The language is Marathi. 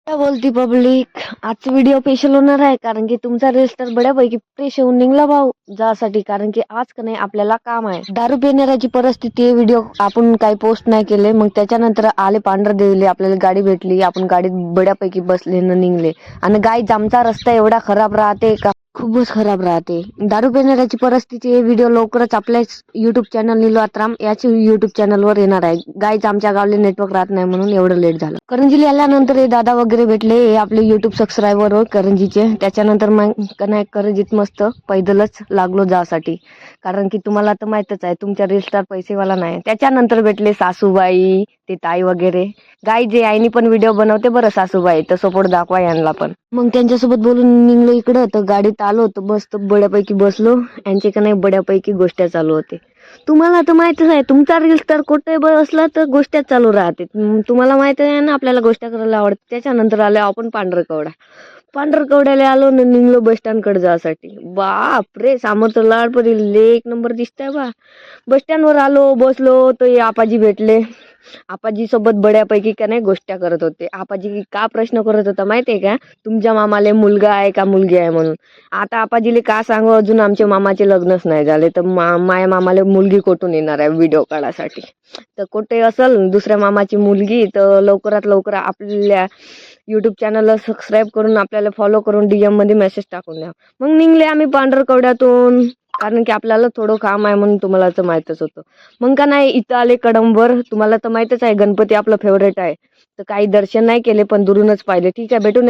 काय बोलती पब्लिक. आजचा व्हिडिओ स्पेशल होणार आहे कारण की तुमचा रील्स तर बऱ्यापैकी फ्रेश होऊन निघला भाऊ जासाठी. कारण की आज का नाही आपल्याला काम आहे. दारू पिणाऱ्याची परिस्थिती व्हिडिओ आपण काही पोस्ट नाही केले. मग त्याच्यानंतर आले पांढर दिले, आपल्याला गाडी भेटली, आपण गाडीत बऱ्यापैकी बसले न निघले. आणि गाईज आमचा रस्ता एवढा खराब राहते का खूपच खराब राहते. दारू पिणाऱ्याची परिस्थिती हे व्हिडिओ लवकरच आपल्या युट्यूब चॅनल नीलू राम याच्या युट्यूब चॅनल वर येणार आहे. गाईज आमच्या गावले नेटवर्क राहत नाही म्हणून एवढं लेट झालं. करंजीला आल्यानंतर हे दादा वगैरे भेटले, हे आपले युट्यूब सबस्क्रायबर वर करंजीचे. त्याच्यानंतर मग नाही करंजीत मस्त पैदलच लागलो जासाठी. कारण की तुम्हाला तर माहितच आहे तुमच्या रील्सला पैसेवाला नाही. त्याच्यानंतर भेटले सासूबाई, ते ताई वगैरे. गाई जे आईनी पण व्हिडिओ बनवते बरं सासूबाई, तर सपोर्ट दाखवा यांना पण. मग त्यांच्यासोबत बोलून निघलो इकडं, तर गाडीत आलो तर मस्त बड्यापैकी बसलो. यांचे का नाही बड्यापैकी गोष्टी चालू होते. तुम्हाला तर माहितच आहे तुमचा रील्स तर कुठे बसला तर गोष्टी चालू राहते. तुम्हाला माहित आहे ना आपल्याला गोष्टी करायला आवडते. त्याच्यानंतर आले आपण पांढरकवड्याला आलो न निघलो बस स्टँड कडे जासाठी. बाप रे, समोर तर लाडपरी एक नंबर दिसतंय बा. बस स्टँड वर आलो, बसलो तर हे आपाजी भेटले. आपाजी सोबत बड्यापैकी का नाही गोष्टी करत होते. आपाजी का प्रश्न करत होता माहितीये का, तुमच्या मामाले मुलगा आहे का मुलगी आहे म्हणून. आता आपाजीले का सांगू, अजून आमच्या मामाचे लग्नच नाही झाले तर माया मामाला मुलगी कुठून येणार आहे व्हिडिओ काढायसाठी. तर कुठे असल दुसऱ्या मामाची मुलगी तर लवकरात लवकर आपल्या युट्यूब चॅनलला सबस्क्राईब करून आपल्याला फॉलो करून DM मध्ये मेसेज टाकून द्या. मग निघले आम्ही पांढरकवड्यातून. कारण की आपल्याला थोडं काम आहे म्हणून तुम्हाला तर माहितच होतं. मग का नाही इथं आले कडंबर. तुम्हाला तर माहितच आहे गणपती आपलं फेवरेट आहे. तर काही दर्शन नाही केले पण दुरूनच पाहिले. ठीक आहे, भेटू